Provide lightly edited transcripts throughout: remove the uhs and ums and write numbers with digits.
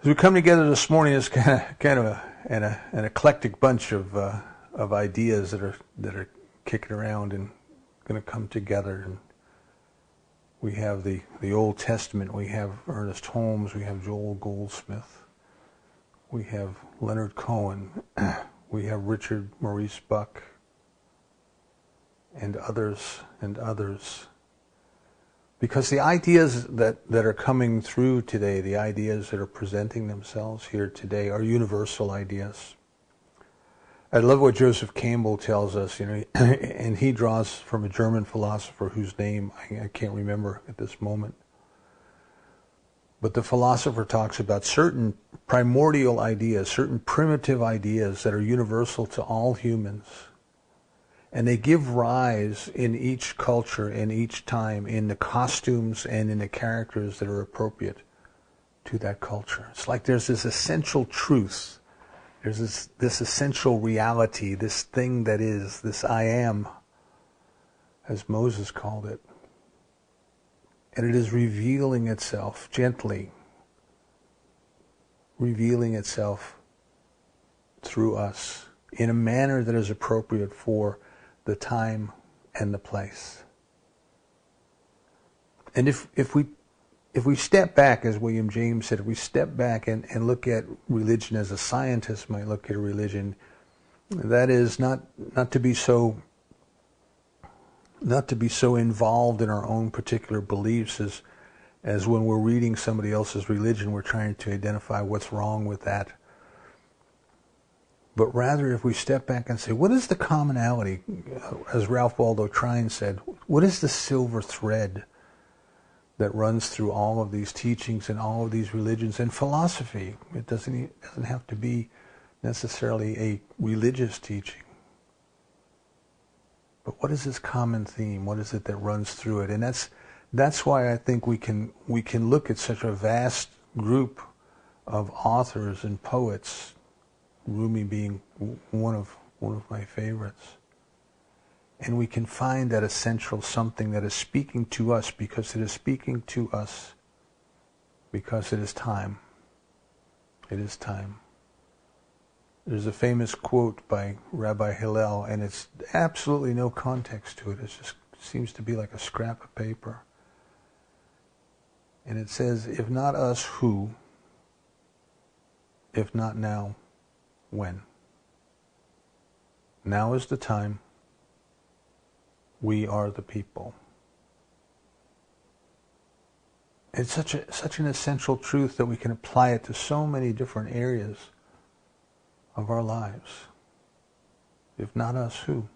As we come together this morning, it's kind of an eclectic bunch of ideas that are kicking around and going to come together. And we have the Old Testament. We have Ernest Holmes. We have Joel Goldsmith. We have Leonard Cohen. We have Richard Maurice Buck, and others and others. Because the ideas that are coming through today, the ideas that are presenting themselves here today, are universal ideas. I love what Joseph Campbell tells us, and he draws from a German philosopher whose name I can't remember at this moment. But the philosopher talks about certain primordial ideas, certain primitive ideas that are universal to all humans. And they give rise in each culture, in each time, in the costumes and in the characters that are appropriate to that culture. It's like there's this essential truth. There's this essential reality, this thing that is, this I am, as Moses called it. And it is revealing itself gently, revealing itself through us in a manner that is appropriate for the time and the place. And if we step back, as William James said, if we step back and look at religion as a scientist might look at a religion, that is not to be so involved in our own particular beliefs as when we're reading somebody else's religion, we're trying to identify what's wrong with that. But rather, if we step back and say, what is the commonality? As Ralph Waldo Trine said, what is the silver thread that runs through all of these teachings and all of these religions and philosophy? It doesn't have to be necessarily a religious teaching. But what is this common theme? What is it that runs through it? And that's why I think we can look at such a vast group of authors and poets, Rumi being one of my favorites. And we can find that essential something that is speaking to us because it is speaking to us because it is time. It is time. There's a famous quote by Rabbi Hillel, and it's absolutely no context to it. It just seems to be like a scrap of paper. And it says, if not us, who? If not now, when? Now is the time. We are the people. It's such an essential truth that we can apply it to so many different areas of our lives. If not us, who?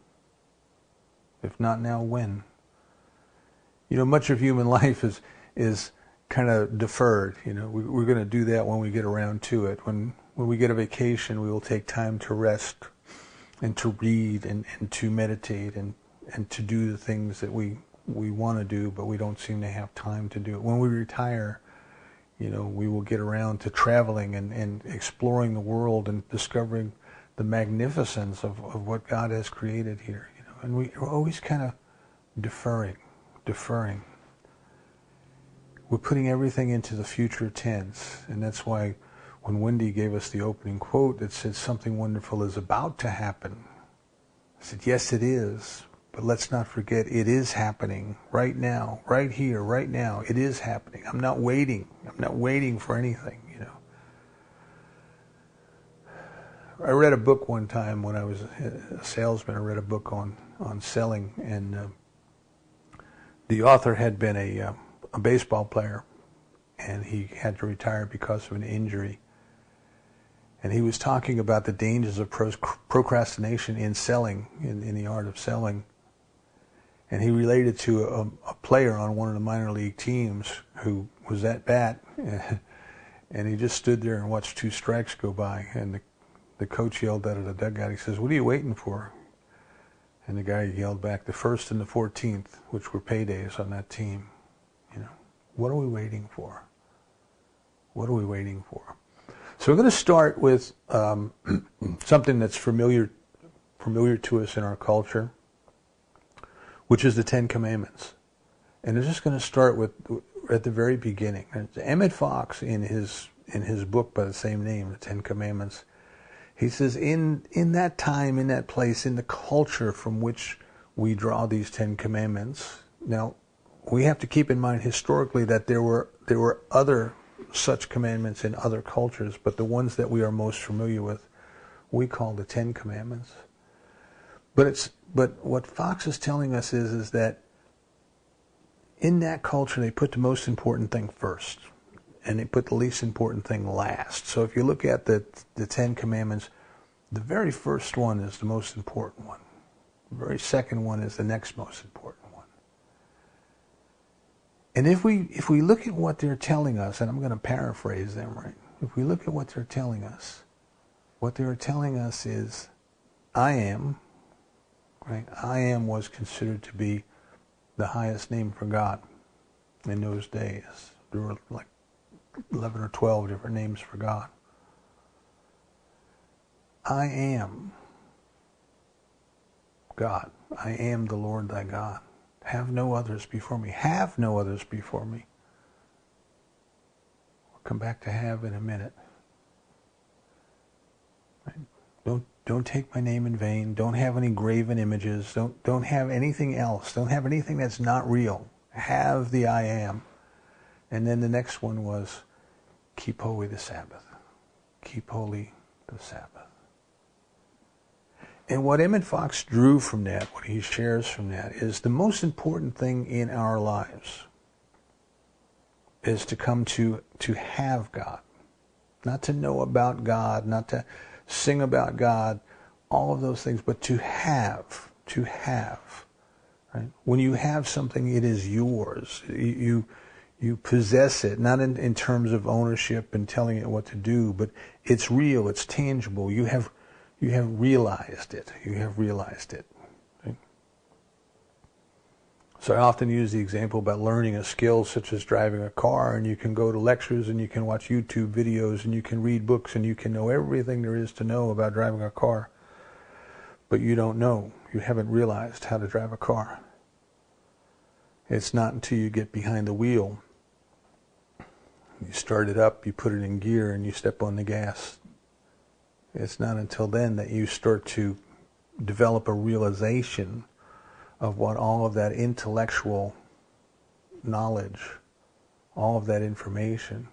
If not now, when? Much of human life is kind of deferred. We're going to do that when we get around to it. When we get a vacation, we will take time to rest and to read and to meditate and to do the things that we want to do, but we don't seem to have time to do it. When we retire, we will get around to traveling and exploring the world and discovering the magnificence of what God has created here. And we're always kind of deferring. We're putting everything into the future tense, and that's why when Wendy gave us the opening quote that said something wonderful is about to happen, I said, yes, it is, but let's not forget it is happening right now, right here, right now. It is happening. I'm not waiting for anything, I read a book one time when I was a salesman. I read a book on selling, and the author had been a baseball player, and he had to retire because of an injury. And he was talking about the dangers of procrastination in selling, in the art of selling. And he related to a player on one of the minor league teams who was at bat, and he just stood there and watched 2 strikes go by. And the coach yelled out of the dugout, he says, "What are you waiting for?" And the guy yelled back, "The 1st and the 14th, which were paydays on that team." What are we waiting for? What are we waiting for? So we're going to start with something that's familiar to us in our culture, which is the 10 Commandments. And I'm just going to start with at the very beginning. And Emmett Fox, in his in his book by the same name, The Ten Commandments. He says, in that time, in that place, in the culture from which we draw these Ten Commandments. Now, we have to keep in mind historically that there were other such commandments in other cultures, but the ones that we are most familiar with, we call the Ten Commandments. But what Fox is telling us is that in that culture they put the most important thing first, and they put the least important thing last. So if you look at the Ten Commandments, the very first one is the most important one. The very second one is the next most important one. And if we look at what they're telling us, and I'm going to paraphrase them, right? If we look at what they're telling us is, I am, right? I am was considered to be the highest name for God in those days. There were like 11 or 12 different names for God. I am God. I am the Lord thy God. Have no others before me. Have no others before me. We'll come back to have in a minute. Right? Don't take my name in vain. Don't have any graven images. Don't have anything else. Don't have anything that's not real. Have the I am. And then the next one was, keep holy the Sabbath. Keep holy the Sabbath. And what Emmett Fox drew from that, what he shares from that, is the most important thing in our lives is to come to have God. Not to know about God, not to sing about God, all of those things, but to have. Right? When you have something, it is yours. You possess it, not in terms of ownership and telling it what to do, but it's real, it's tangible. You have realized it. You have realized it. Right? So I often use the example about learning a skill such as driving a car, and you can go to lectures and you can watch YouTube videos and you can read books and you can know everything there is to know about driving a car. But you don't know. You haven't realized how to drive a car. It's not until you get behind the wheel, you start it up, you put it in gear, and you step on the gas. It's not until then that you start to develop a realization of what all of that intellectual knowledge, all of that information,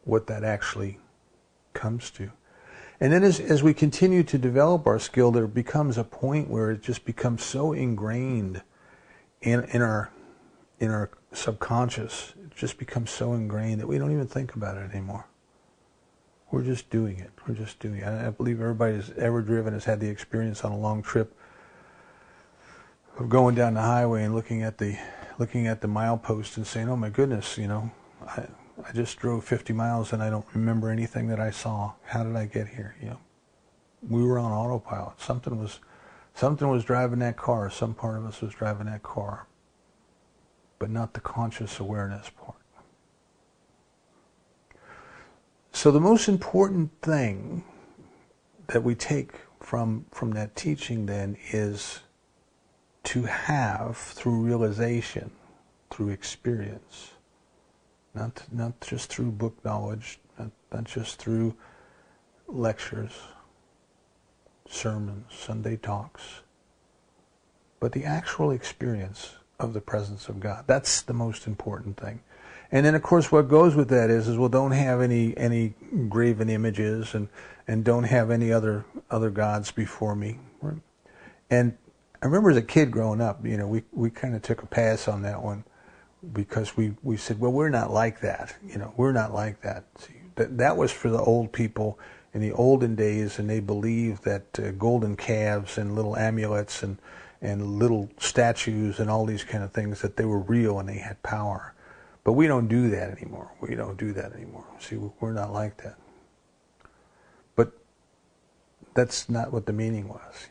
what that actually comes to. And then as we continue to develop our skill, there becomes a point where it just becomes so ingrained in our subconscious. It just becomes so ingrained that we don't even think about it anymore. We're just doing it. We're just doing it. I believe everybody who's ever driven has had the experience on a long trip of going down the highway and looking at the milepost and saying, "Oh my goodness, I just drove 50 miles and I don't remember anything that I saw. How did I get here?" We were on autopilot. Something was driving that car. Some part of us was driving that car, but not the conscious awareness part. So the most important thing that we take from that teaching then is to have through realization, through experience, not just through book knowledge, not just through lectures, sermons, Sunday talks, but the actual experience of the presence of God. That's the most important thing. And then, of course, what goes with that is well, don't have any graven images and don't have any other gods before me. Right? And I remember as a kid growing up, we kind of took a pass on that one because we said, well, we're not like that. We're not like that. See, that was for the old people in the olden days, and they believed that golden calves and little amulets and little statues and all these kind of things, that they were real and they had power. But we don't do that anymore. We don't do that anymore. See, we're not like that. But that's not what the meaning was,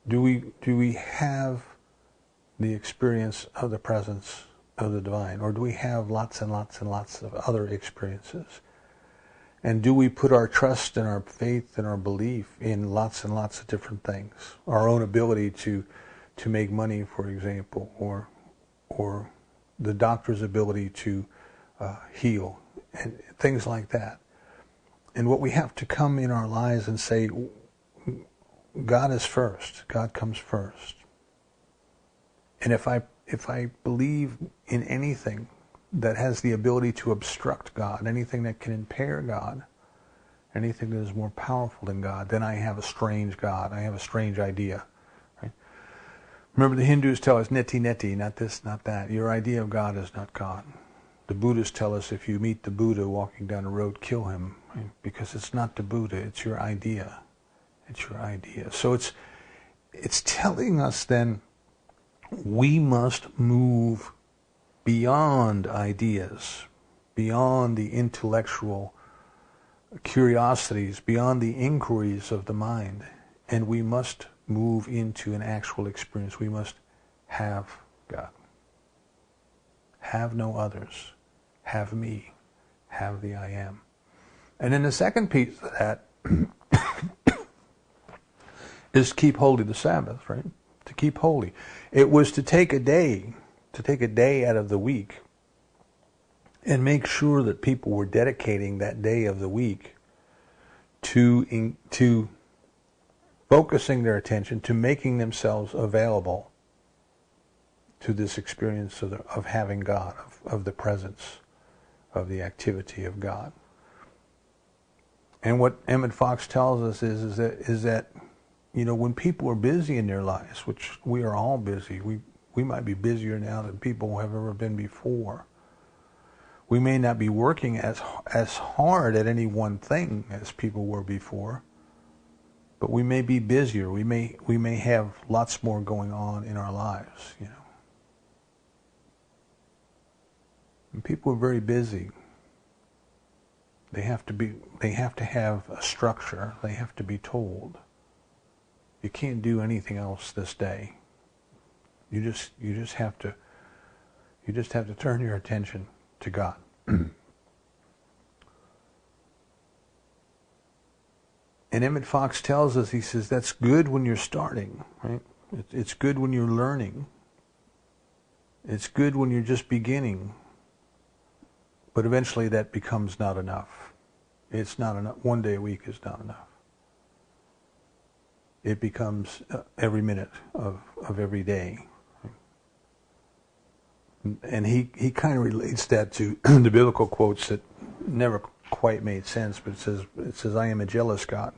Do we have the experience of the presence of the divine, or do we have lots and lots and lots of other experiences? And do we put our trust and our faith and our belief in lots and lots of different things? Our own ability to to make money, for example, or the doctor's ability to heal, and things like that. And what we have to come in our lives and say, God is first. God comes first. And if I believe in anything that has the ability to obstruct God, anything that can impair God, anything that is more powerful than God, then I have a strange God. I have a strange idea. Right? Remember, the Hindus tell us, neti neti, not this, not that. Your idea of God is not God. The Buddhists tell us, if you meet the Buddha walking down the road, kill him, right? Because it's not the Buddha, it's your idea. It's your idea. So it's telling us then we must move beyond ideas, beyond the intellectual curiosities, beyond the inquiries of the mind, and we must move into an actual experience. We must have God. Have no others. Have me. Have the I am. And then the second piece of that is keep holy the Sabbath, right? To keep holy. It was to take a day out of the week and make sure that people were dedicating that day of the week to focusing their attention, to making themselves available to this experience of having God, of the presence, of the activity of God. And what Emmett Fox tells us is that you know, when people are busy in their lives, which we are all busy, we might be busier now than people have ever been before. We may not be working as hard at any one thing as people were before, but we may be busier. We may have lots more going on in our lives, you know. And people are very busy. They have to have a structure. They have to be told, you can't do anything else this day. You just have to turn your attention to God. And Emmett Fox tells us, he says, that's good when you're starting, right? It's good when you're learning. It's good when you're just beginning. But eventually that becomes not enough. It's not enough. One day a week is not enough. It becomes every minute of every day. And he kind of relates that to the biblical quotes that never quite made sense, but it says, I am a jealous God.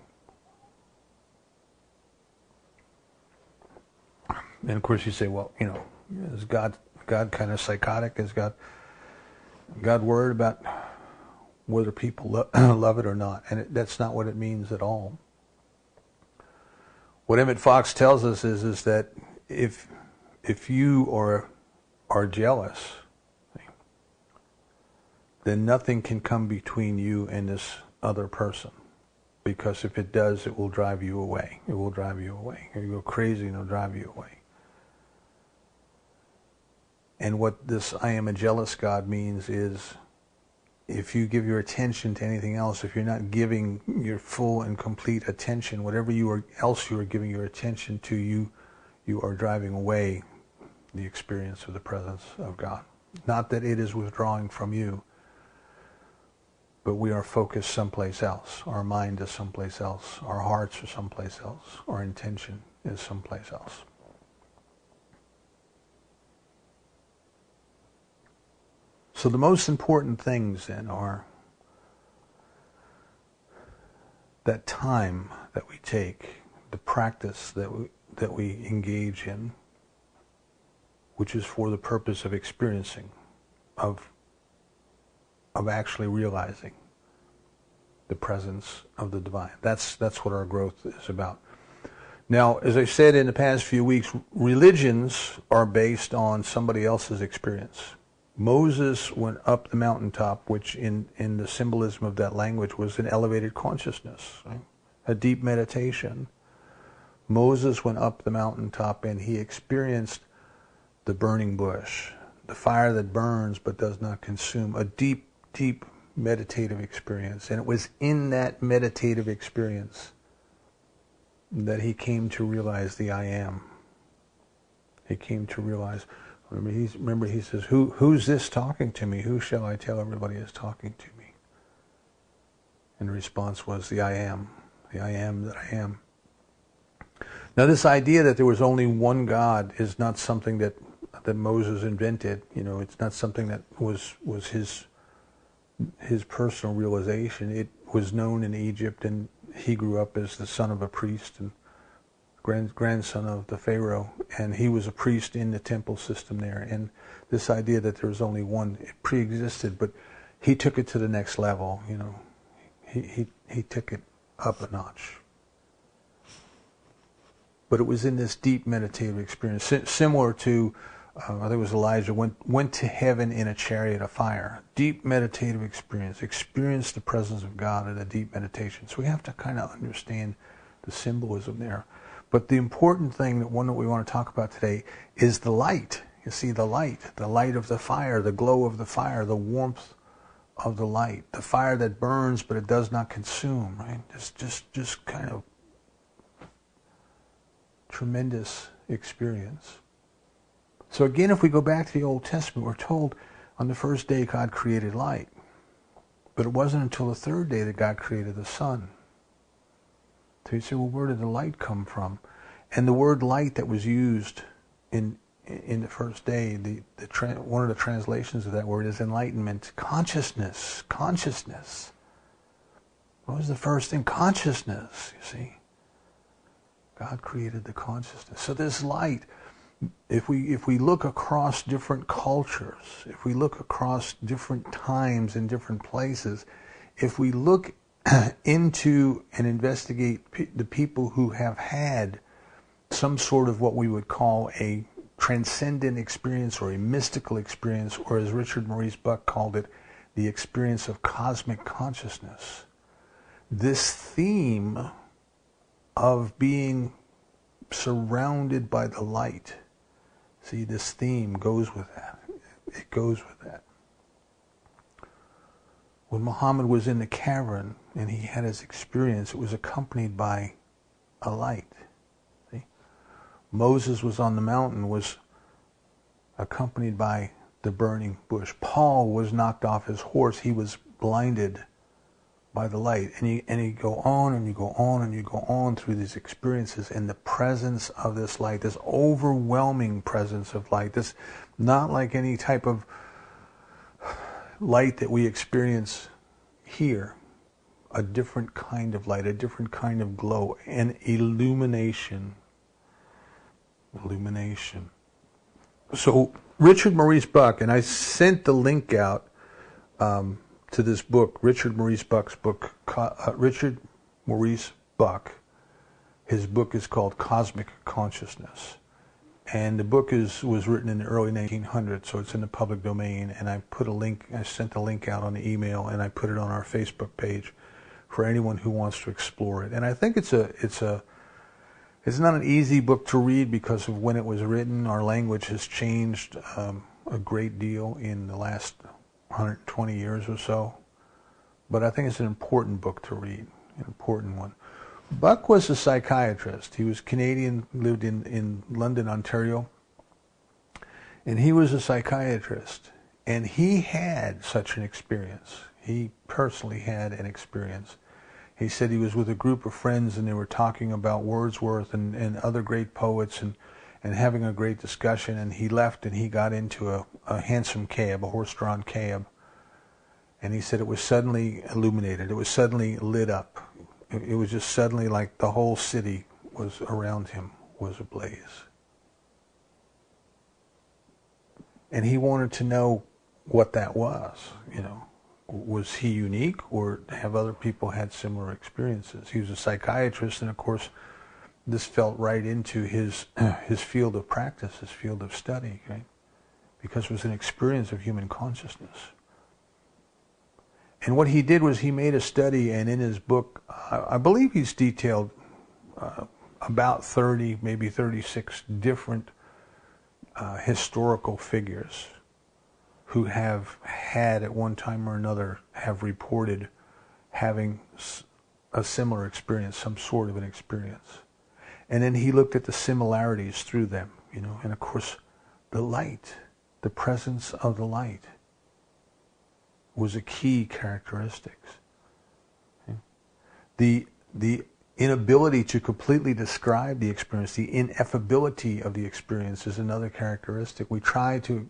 And of course you say, well, you know, is God kind of psychotic? Is God worried about whether people love it or not? And that's not what it means at all. What Emmett Fox tells us is that if you are jealous, then nothing can come between you and this other person. Because if it does, it will drive you away. It will drive you away. You go crazy and it'll drive you away. And what this I am a jealous God means is, if you give your attention to anything else, if you're not giving your full and complete attention, whatever else you are giving your attention to, you are driving away the experience of the presence of God. Not that it is withdrawing from you, but we are focused someplace else. Our mind is someplace else. Our hearts are someplace else. Our intention is someplace else. So the most important things then are that time that we take, the practice that we engage in, which is for the purpose of experiencing, of actually realizing the presence of the divine. That's what our growth is about. Now, as I said in the past few weeks, religions are based on somebody else's experience. Moses went up the mountaintop, which in the symbolism of that language was an elevated consciousness, right? A deep meditation. Moses went up the mountaintop and he experienced the burning bush, the fire that burns but does not consume, a deep, deep meditative experience. And it was in that meditative experience that he came to realize the I am. He came to realize, remember he says, who's this talking to me? Who shall I tell everybody is talking to me? And the response was, the I am that I am. Now this idea that there was only one God is not something that Moses invented. It's not something that was his personal realization. It was known in Egypt, and he grew up as the son of a priest and grandson of the Pharaoh, and he was a priest in the temple system there. And this idea that there was only one, it pre-existed, but he took it to the next level. He took it up a notch. But it was in this deep meditative experience, similar to, I think it was Elijah, went to heaven in a chariot of fire. Deep meditative experience. Experienced the presence of God in a deep meditation. So we have to kind of understand the symbolism there. But the important thing, that we want to talk about today, is the light. You see, the light of the fire, the glow of the fire, the warmth of the light, the fire that burns but it does not consume, right? Just kind of tremendous experience. So again, if we go back to the Old Testament, we're told on the first day God created light. But it wasn't until the third day that God created the sun. So you say, well, where did the light come from? And the word light that was used in the first day, one of the translations of that word is enlightenment, consciousness. What was the first thing? Consciousness, you see. God created the consciousness. So this light, if we look across different cultures, if we look across different times and different places, if we look into and investigate the people who have had some sort of what we would call a transcendent experience or a mystical experience, or as Richard Maurice Buck called it, the experience of cosmic consciousness. This theme of being surrounded by the light, see, this theme goes with that. It goes with that. When Muhammad was in the cavern and he had his experience, it was accompanied by a light. See? Moses was on the mountain, was accompanied by the burning bush. Paul was knocked off his horse. He was blinded by the light. And you go on and you go on and you go on through these experiences in the presence of this light, this overwhelming presence of light. This, not like any type of light that we experience here, a different kind of light, a different kind of glow, and illumination. So Richard Maurice Buck, and I sent the link out to this book, Richard Maurice Buck's book. Richard Maurice Buck, his book is called Cosmic Consciousness. And the book was written in the early 1900s, so it's in the public domain. And I sent the link out on the email, and I put it on our Facebook page for anyone who wants to explore it. And I think it's not an easy book to read because of when it was written. Our language has changed a great deal in the last 120 years or so. But I think it's an important book to read, an important one. Buck was a psychiatrist. He was Canadian, lived in London, Ontario, and he was a psychiatrist. And he had such an experience. He personally had an experience. He said he was with a group of friends and they were talking about Wordsworth and other great poets and having a great discussion, and he left and he got into a hansom cab, a horse-drawn cab. And he said it was suddenly illuminated. It was suddenly lit up. It was just suddenly like the whole city was around him was ablaze. And he wanted to know what that was, Was he unique, or have other people had similar experiences? He was a psychiatrist, and of course, this felt right into his field of practice, his field of study, right? Because it was an experience of human consciousness. And what he did was he made a study, and in his book, I believe he's detailed about 30, maybe 36 different historical figures who have had at one time or another have reported having a similar experience, some sort of an experience. And then he looked at the similarities through them. And of course, the light, the presence of the light was a key characteristic. The inability to completely describe the experience, the ineffability of the experience is another characteristic. We try to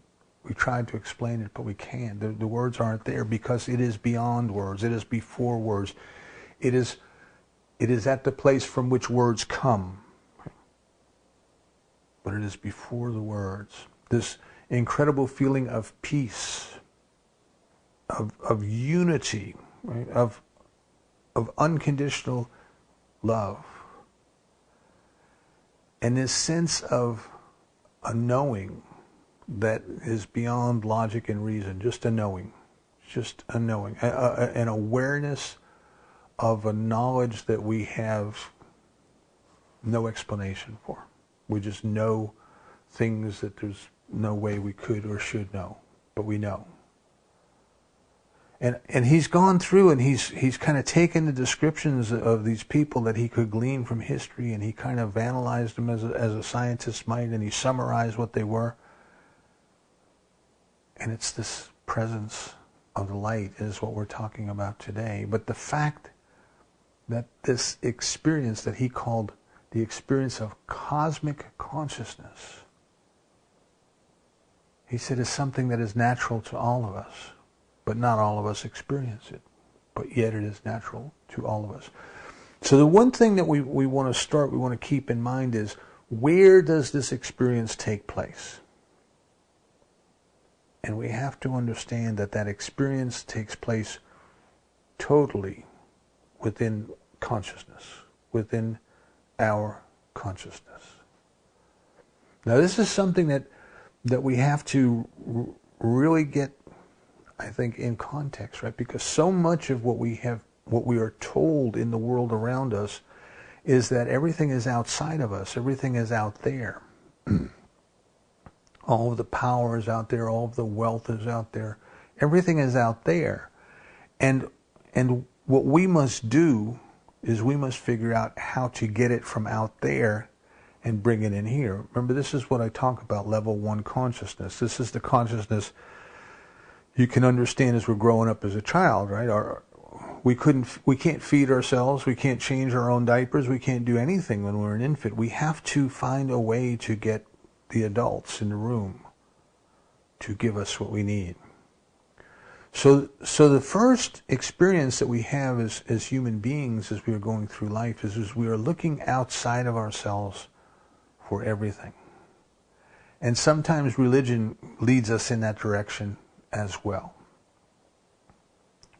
explain it, but we can't. The words aren't there because it is beyond words. It is before words. It is at the place from which words come. But it is before the words. This incredible feeling of peace, of unity, right? of unconditional love. And this sense of a knowing that is beyond logic and reason, just a knowing, an awareness of a knowledge that we have no explanation for. We just know things that there's no way we could or should know, but we know. And he's gone through and he's kind of taken the descriptions of these people that he could glean from history, and he kind of analyzed them as a scientist might, and he summarized what they were. And it's this presence of the light is what we're talking about today. But the fact that this experience that he called the experience of cosmic consciousness, he said, is something that is natural to all of us, but not all of us experience it. But yet it is natural to all of us. So the one thing that we want to keep in mind is, where does this experience take place? And we have to understand that experience takes place totally within consciousness, within our consciousness. Now this is something that we have to really get, I think, in context, right? Because so much of what we are told in the world around us is that everything is outside of us, everything is out there. All of the power is out there, all of the wealth is out there, everything is out there. And what we must do is we must figure out how to get it from out there and bring it in here. Remember, this is what I talk about, level 1 consciousness. This is the consciousness you can understand as we're growing up as a child, right? We can't feed ourselves, we can't change our own diapers, we can't do anything when we're an infant. We have to find a way to get the adults in the room to give us what we need. So the first experience that we have as human beings as we are going through life is we are looking outside of ourselves for everything. And sometimes religion leads us in that direction as well.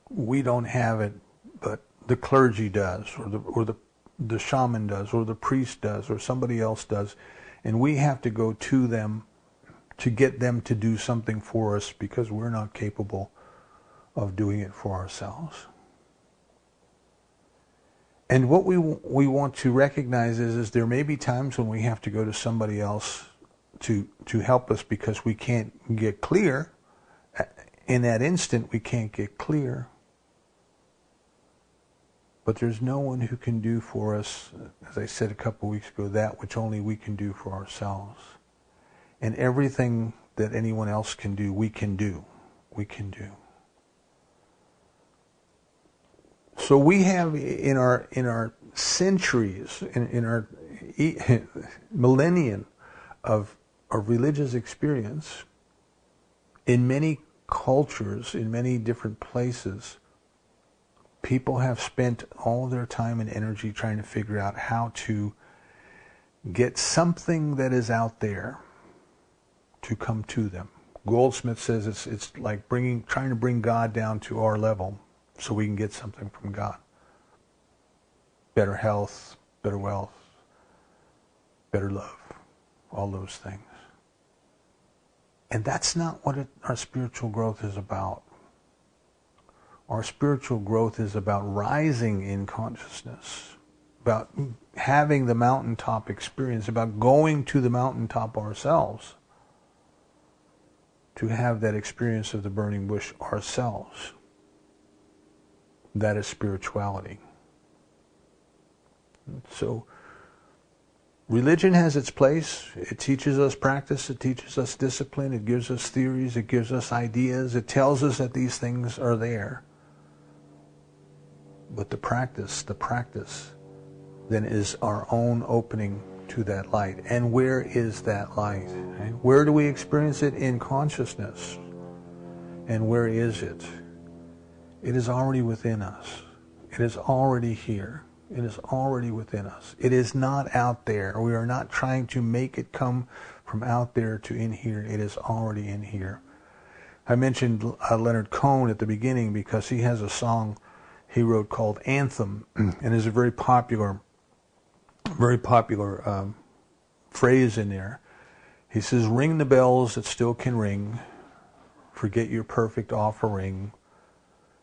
We don't have it, but the clergy does, or the shaman does, or the priest does, or somebody else does. And we have to go to them to get them to do something for us because we're not capable of doing it for ourselves. And what we want to recognize is there may be times when we have to go to somebody else to help us because we can't get clear. In that instant, we can't get clear. But there's no one who can do for us, as I said a couple of weeks ago, that which only we can do for ourselves. And everything that anyone else can do, we can do. We can do. So we have in our centuries, in our millennium of religious experience, in many cultures, in many different places, people have spent all their time and energy trying to figure out how to get something that is out there to come to them. Goldsmith says it's like trying to bring God down to our level so we can get something from God. Better health, better wealth, better love, all those things. And that's not what our spiritual growth is about. Our spiritual growth is about rising in consciousness, about having the mountaintop experience, about going to the mountaintop ourselves, to have that experience of the burning bush ourselves. That is spirituality. So religion has its place. It teaches us practice. It teaches us discipline. It gives us theories. It gives us ideas. It tells us that these things are there. But the practice then is our own opening to that light. And where is that light? Right? Where do we experience it? In consciousness. And where is it? It is already within us. It is already here. It is already within us. It is not out there. We are not trying to make it come from out there to in here. It is already in here. I mentioned Leonard Cohen at the beginning because he has a song he wrote called Anthem, and is a very popular phrase in there. He says, "Ring the bells that still can ring. Forget your perfect offering.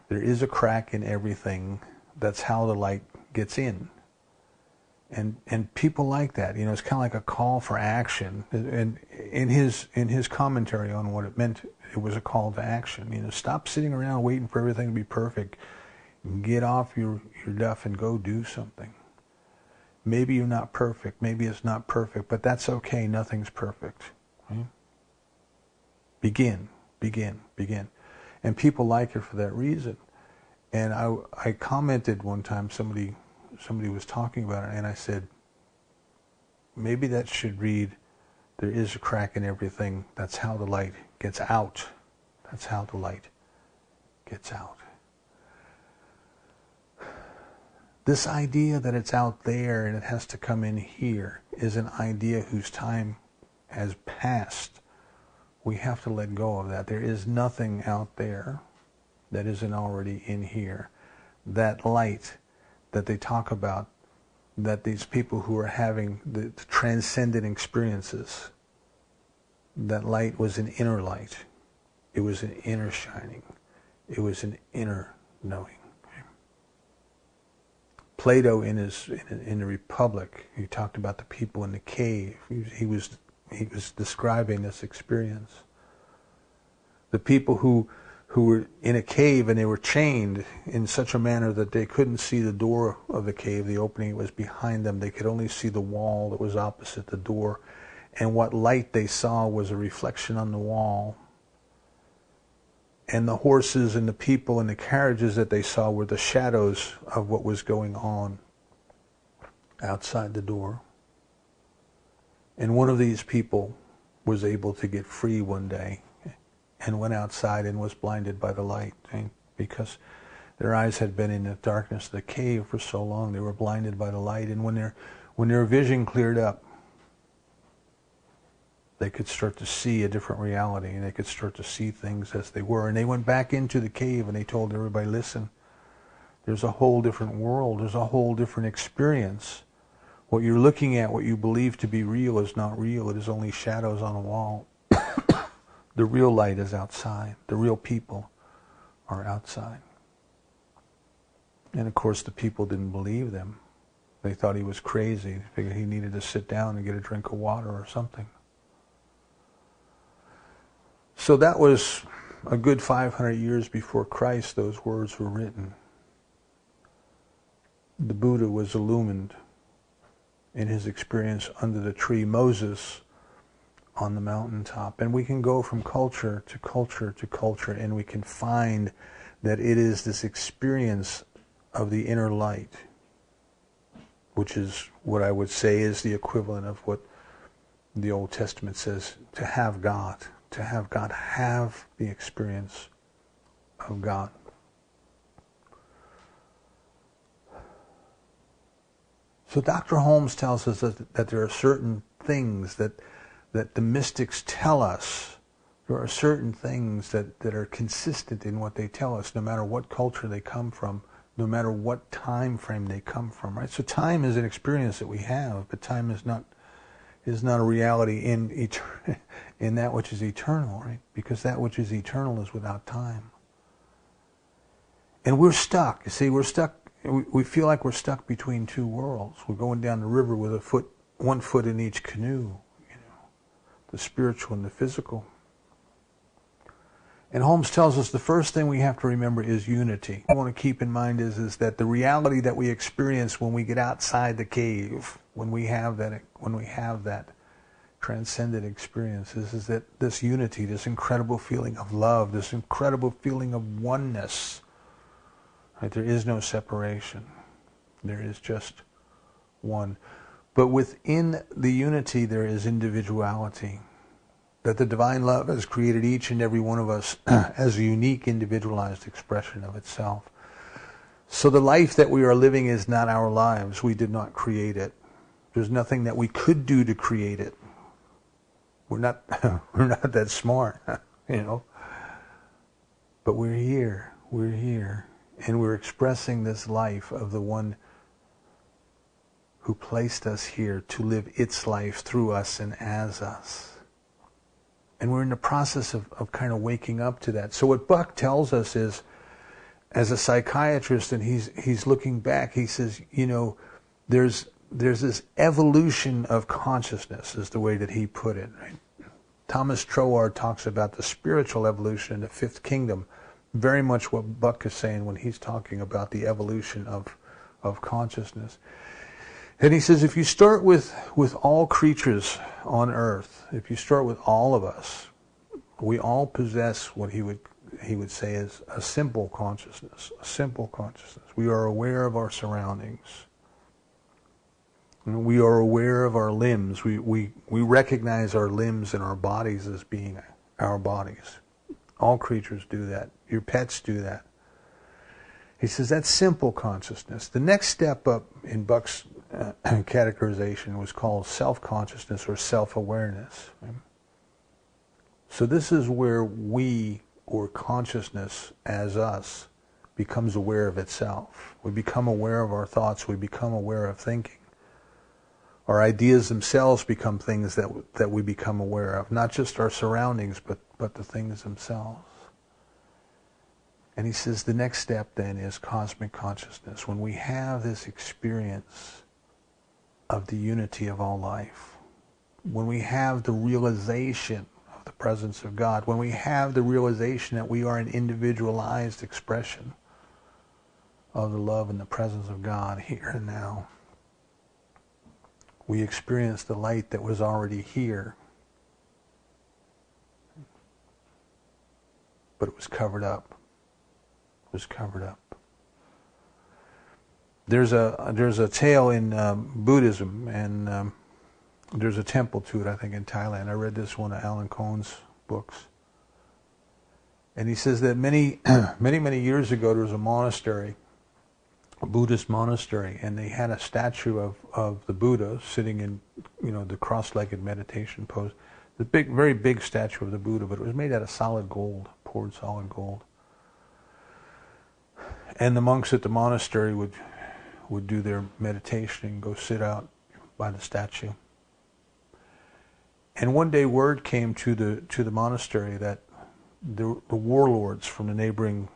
There is a crack in everything. That's how the light gets in." And people like that. You know, it's kind of like a call for action. And in his commentary on what it meant, it was a call to action. You know, stop sitting around waiting for everything to be perfect. Get off your duff and go do something. Maybe you're not perfect. Maybe it's not perfect, but that's okay. Nothing's perfect. Right? Begin. And people like it for that reason. And I commented one time, somebody was talking about it, and I said, maybe that should read, "There is a crack in everything. That's how the light gets out." That's how the light gets out. This idea that it's out there and it has to come in here is an idea whose time has passed. We have to let go of that. There is nothing out there that isn't already in here. That light that they talk about, that these people who are having the transcendent experiences, that light was an inner light. It was an inner shining. It was an inner knowing. Plato in the Republic, he talked about the people in the cave. He was describing this experience. The people who were in a cave and they were chained in such a manner that they couldn't see the door of the cave. The opening was behind them. They could only see the wall that was opposite the door. And what light they saw was a reflection on the wall. And the horses and the people and the carriages that they saw were the shadows of what was going on outside the door. And one of these people was able to get free one day and went outside and was blinded by the light, right? Because their eyes had been in the darkness of the cave for so long. They were blinded by the light. And when their vision cleared up, they could start to see a different reality, and they could start to see things as they were. And they went back into the cave and they told everybody, listen, there's a whole different world. There's a whole different experience. What you're looking at, what you believe to be real, is not real. It is only shadows on a wall. The real light is outside. The real people are outside. And of course the people didn't believe them. They thought he was crazy. They figured he needed to sit down and get a drink of water or something. So that was a good 500 years before Christ those words were written. The Buddha was illumined in his experience under the tree. Moses on the mountaintop. And we can go from culture to culture to culture, and we can find that it is this experience of the inner light, which is what I would say is the equivalent of what the Old Testament says, to have God. To have God, have the experience of God. So Dr. Holmes tells us that there are certain things that the mystics tell us. There are certain things that are consistent in what they tell us, no matter what culture they come from, no matter what time frame they come from. Right? So time is an experience that we have, but time is not a reality in that which is eternal, right? Because that which is eternal is without time. And we're stuck. You see, we're stuck. We feel like we're stuck between two worlds. We're going down the river with one foot in each canoe, the spiritual and the physical. And Holmes tells us the first thing we have to remember is unity. What I want to keep in mind is that the reality that we experience when we get outside the cave, when we have that transcendent experience, is that this unity, this incredible feeling of love, this incredible feeling of oneness. Right? There is no separation. There is just one. But within the unity there is individuality. That the divine love has created each and every one of us as a unique individualized expression of itself. So the life that we are living is not our lives. We did not create it. There's nothing that we could do to create it. We're not that smart, you know. But we're here. We're here. And we're expressing this life of the one who placed us here to live its life through us and as us. And we're in the process of kind of waking up to that. So what Buck tells us is, as a psychiatrist, and he's looking back, he says, you know, there's this evolution of consciousness, is the way that he put it. Right? Thomas Troward talks about the spiritual evolution in the fifth kingdom, very much what Buck is saying when he's talking about the evolution of consciousness. And he says, if you start with all creatures on earth, if you start with all of us, we all possess what he would say is a simple consciousness. A simple consciousness. We are aware of our surroundings. We are aware of our limbs. We recognize our limbs and our bodies as being our bodies. All creatures do that. Your pets do that. He says that's simple consciousness. The next step up in Buck's categorization was called self-consciousness or self-awareness. Right? So this is where we, or consciousness as us, becomes aware of itself. We become aware of our thoughts. We become aware of thinking. Our ideas themselves become things that we become aware of, not just our surroundings, but the things themselves. And he says the next step then is cosmic consciousness. When we have this experience of the unity of all life, when we have the realization of the presence of God, when we have the realization that we are an individualized expression of the love and the presence of God here and now, we experience the light that was already here, but it was covered up. It was covered up. There's a tale in Buddhism, and there's a temple to it, I think, in Thailand. I read this one of Alan Cohen's books. And he says that many years ago there was a monastery, a Buddhist monastery, and they had a statue of the Buddha sitting in, you know, the cross-legged meditation pose. The very big statue of the Buddha, but it was made out of solid gold, poured solid gold. And the monks at the monastery would do their meditation and go sit out by the statue. And one day word came to the monastery that the warlords from the neighboring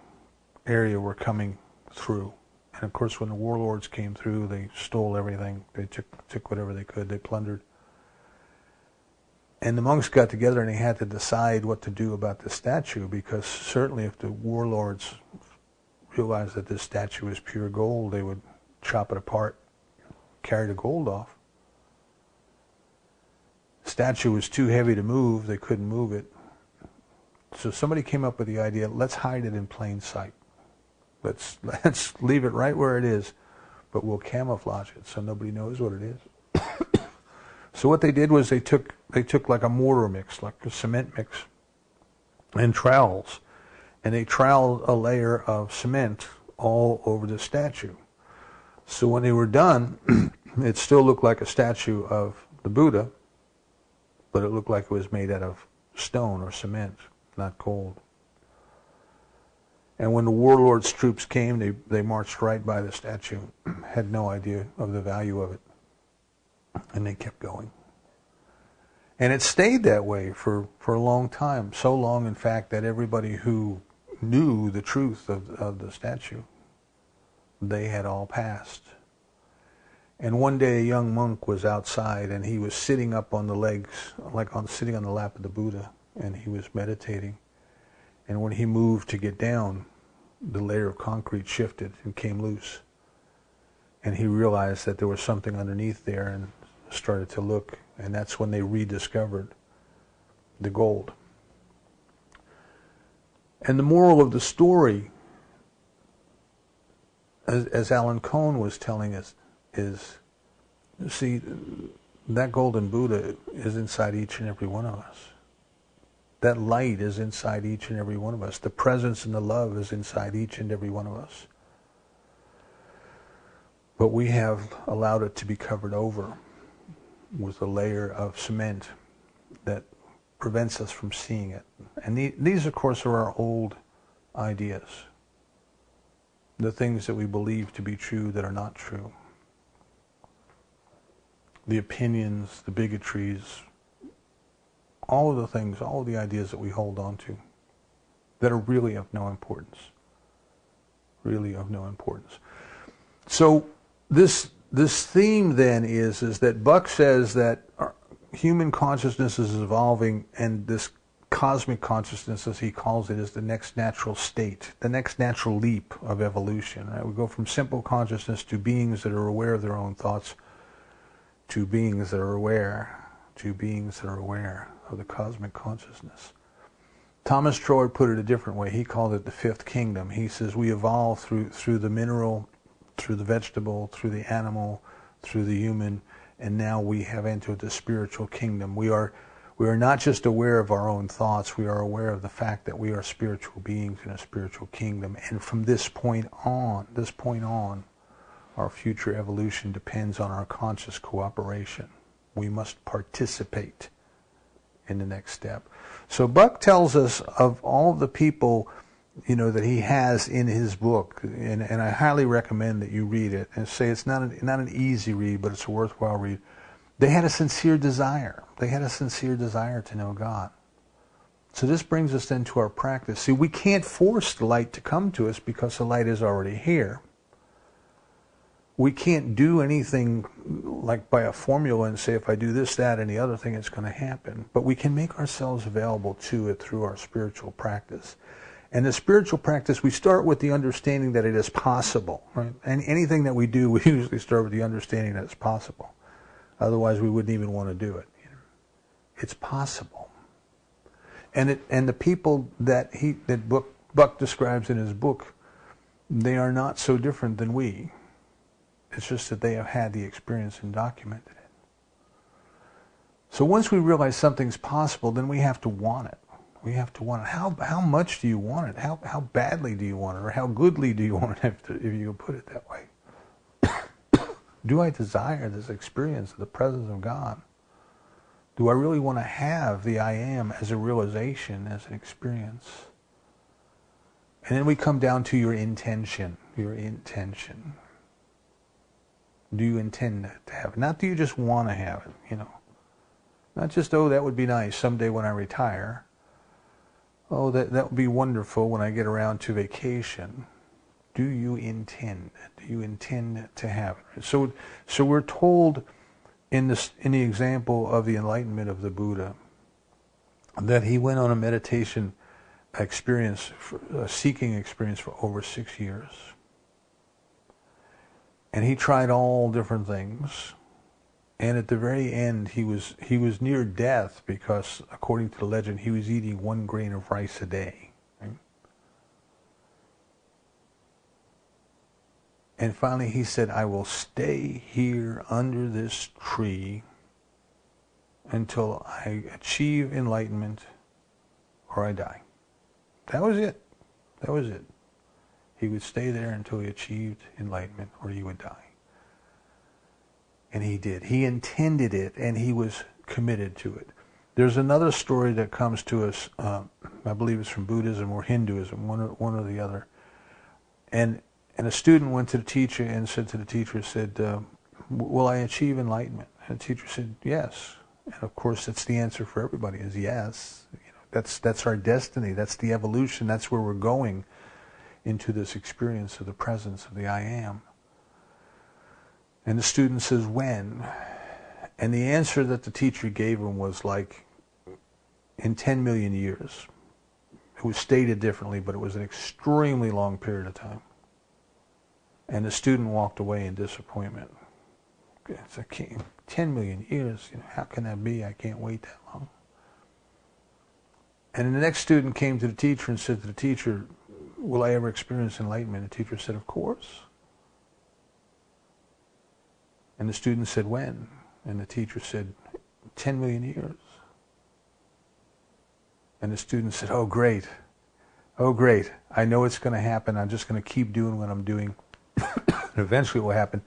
area were coming through. And of course when the warlords came through, they stole everything. They took whatever they could. They plundered. And the monks got together and they had to decide what to do about the statue, because certainly if the warlords realized that this statue was pure gold, they would chop it apart, carry the gold off. The statue was too heavy to move. They couldn't move it. So somebody came up with the idea, let's hide it in plain sight. Let's leave it right where it is, but we'll camouflage it so nobody knows what it is. So what they did was they took like a mortar mix, like a cement mix, and trowels, and they troweled a layer of cement all over the statue. So when they were done, it still looked like a statue of the Buddha, but it looked like it was made out of stone or cement, not gold. And when the warlords' troops came, they marched right by the statue, had no idea of the value of it, and they kept going. And it stayed that way for a long time, so long, in fact, that everybody who knew the truth of the statue, they had all passed. And one day a young monk was outside, and he was sitting up on the legs, sitting on the lap of the Buddha, and he was meditating. And when he moved to get down, the layer of concrete shifted and came loose. And he realized that there was something underneath there and started to look. And that's when they rediscovered the gold. And the moral of the story, as Alan Cohn was telling us, is, see, that golden Buddha is inside each and every one of us. That light is inside each and every one of us. The presence and the love is inside each and every one of us. But we have allowed it to be covered over with a layer of cement that prevents us from seeing it. And these, of course, are our old ideas. The things that we believe to be true that are not true. The opinions, the bigotries, all of the things, all of the ideas that we hold on to that are really of no importance. Really of no importance. So this theme then is that Buck says that human consciousness is evolving, and this cosmic consciousness, as he calls it, is the next natural state, the next natural leap of evolution. Right? We go from simple consciousness to beings that are aware of their own thoughts, to beings that are aware of the cosmic consciousness. Thomas Troward put it a different way. He called it the fifth kingdom. He says we evolve through the mineral, through the vegetable, through the animal, through the human, and now we have entered the spiritual kingdom. We are not just aware of our own thoughts, we are aware of the fact that we are spiritual beings in a spiritual kingdom. And from this point on, our future evolution depends on our conscious cooperation. We must participate in the next step. So Buck tells us of all the people, that he has in his book, and I highly recommend that you read it, and say it's not an easy read, but it's a worthwhile read. They had a sincere desire. They had a sincere desire to know God. So this brings us then to our practice. See, we can't force the light to come to us because the light is already here. We can't do anything like by a formula and say, if I do this, that, and the other thing, it's going to happen. But we can make ourselves available to it through our spiritual practice. And the spiritual practice, we start with the understanding that it is possible. Right? And anything that we do, we usually start with the understanding that it's possible. Otherwise, we wouldn't even want to do it. It's possible. And the people that Buck describes in his book, they are not so different than we. It's just that they have had the experience and documented it. So once we realize something's possible, then we have to want it. We have to want it. How much do you want it? How badly do you want it? Or how goodly do you want it, if you put it that way? Do I desire this experience of the presence of God? Do I really want to have the I am as a realization, as an experience? And then we come down to your intention. Your intention. Do you intend to have it? Not do you just want to have it, Not just, oh, that would be nice someday when I retire. Oh, that would be wonderful when I get around to vacation. Do you intend? Do you intend to have it? So we're told in the example of the enlightenment of the Buddha that he went on a meditation experience, a seeking experience for over 6 years. And he tried all different things. And at the very end, he was near death because, according to the legend, he was eating 1 grain of rice a day. Right? And finally he said, I will stay here under this tree until I achieve enlightenment or I die. That was it. That was it. He would stay there until he achieved enlightenment or he would die. And he did. He intended it, and he was committed to it. There's another story that comes to us, I believe it's from Buddhism or Hinduism, one or the other. And a student went to the teacher and said to the teacher, will I achieve enlightenment? And the teacher said, yes. And of course, that's the answer for everybody, is yes. That's our destiny. That's the evolution. That's where we're going, into this experience of the presence of the I Am. And the student says, when? And the answer that the teacher gave him was like, in 10 million years. It was stated differently, but it was an extremely long period of time. And the student walked away in disappointment. It's 10 million years, how can that be? I can't wait that long. And then the next student came to the teacher and said to the teacher, will I ever experience enlightenment? The teacher said, of course. And the student said, when? And the teacher said, 10 million years. And the student said, oh great, I know it's going to happen, I'm just going to keep doing what I'm doing. And eventually what will happen,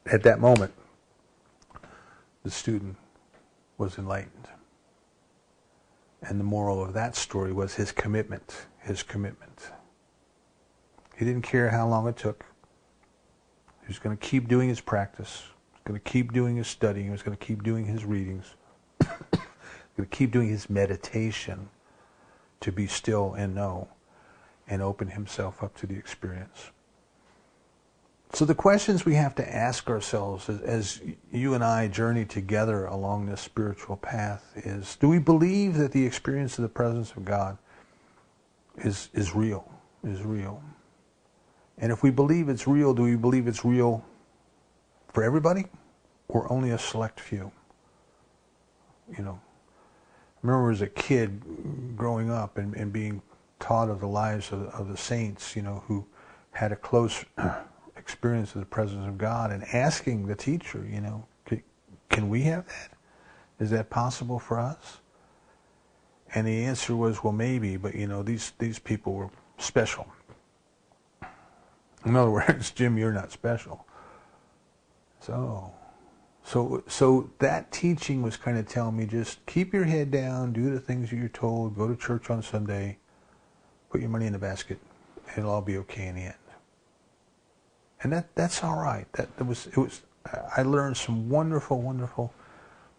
at that moment, the student was enlightened. And the moral of that story was his commitment. He didn't care how long it took. He was going to keep doing his practice. He was going to keep doing his studying. He was going to keep doing his readings. He was going to keep doing his meditation to be still and know and open himself up to the experience. So the questions we have to ask ourselves as you and I journey together along this spiritual path is, do we believe that the experience of the presence of God is real? And if we believe it's real, do we believe it's real for everybody or only a select few? I remember as a kid growing up and being taught of the lives of the saints, who had a close experience of the presence of God, and asking the teacher, can we have that? Is that possible for us? And the answer was, well, maybe, but these people were special. In other words, Jim, you're not special. So that teaching was kind of telling me, just keep your head down, do the things that you're told, go to church on Sunday, put your money in the basket, and it'll all be okay in the end. And that's all right. I learned some wonderful, wonderful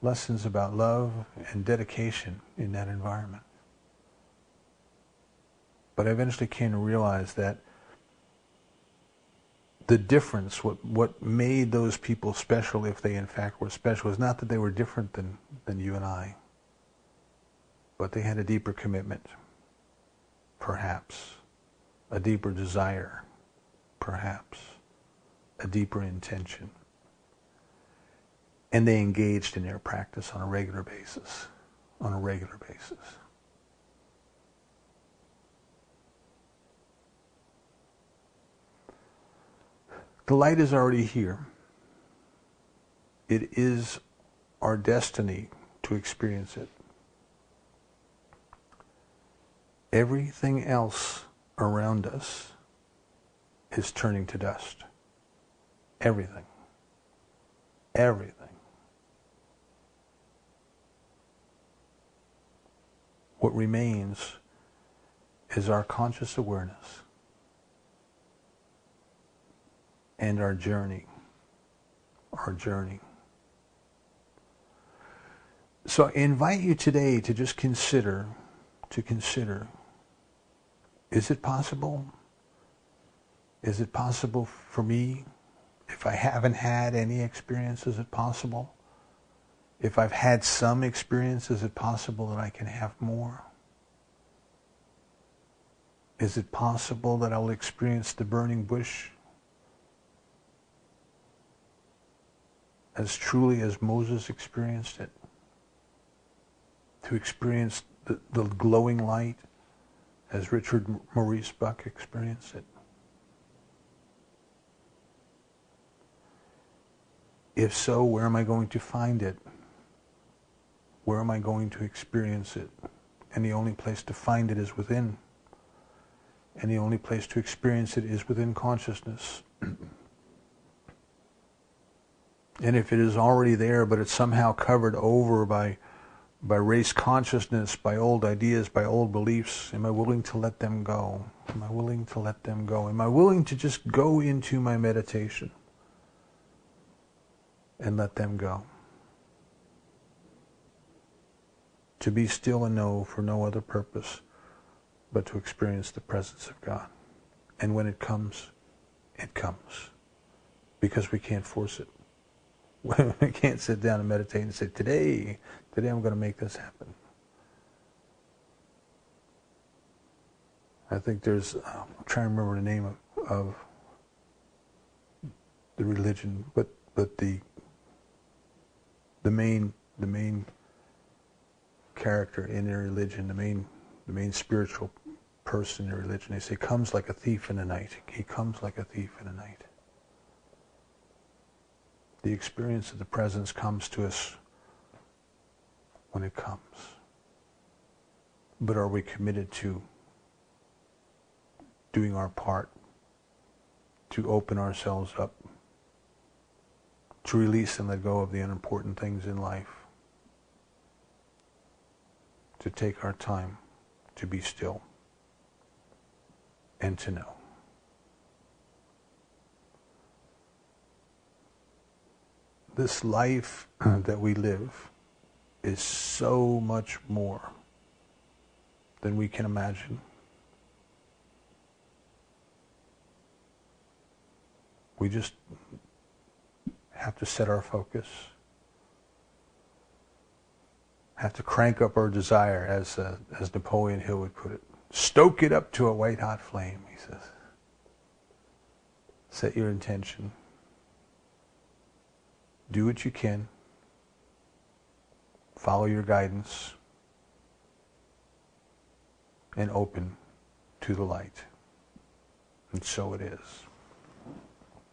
lessons about love and dedication in that environment. But I eventually came to realize that the difference, what made those people special, if they in fact were special, is not that they were different than you and I, but they had a deeper commitment, perhaps, a deeper desire, perhaps, a deeper intention. And they engaged in their practice on a regular basis. The light is already here. It is our destiny to experience it. Everything else around us is turning to dust. Everything. What remains is our conscious awareness and our journey. So I invite you today to just consider, is it possible? Is it possible for me? If I haven't had any experience, is it possible? If I've had some experience, is it possible that I can have more? Is it possible that I'll experience the burning bush as truly as Moses experienced it? To experience the glowing light as Richard Maurice Buck experienced it? If so, where am I going to find it? Where am I going to experience it? And the only place to find it is within. And the only place to experience it is within consciousness. And if it is already there, but it's somehow covered over by race consciousness, by old ideas, by old beliefs, am I willing to let them go? Am I willing to let them go? Am I willing to just go into my meditation and let them go? To be still and know for no other purpose but to experience the presence of God. And when it comes, it comes. Because we can't force it. We can't sit down and meditate and say, today I'm going to make this happen. I think there's, I'm trying to remember the name of the religion, but the main character in their religion, the main spiritual person in their religion, they say, comes like a thief in the night. He comes like a thief in the night. The experience of the presence comes to us when it comes. But are we committed to doing our part to open ourselves up, to release and let go of the unimportant things in life, to take our time to be still and to know? This life that we live is so much more than we can imagine. We just have to set our focus, have to crank up our desire, as Napoleon Hill would put it. Stoke it up to a white hot flame, he says. Set your intention. Do what you can. Follow your guidance. And open to the light. And so it is.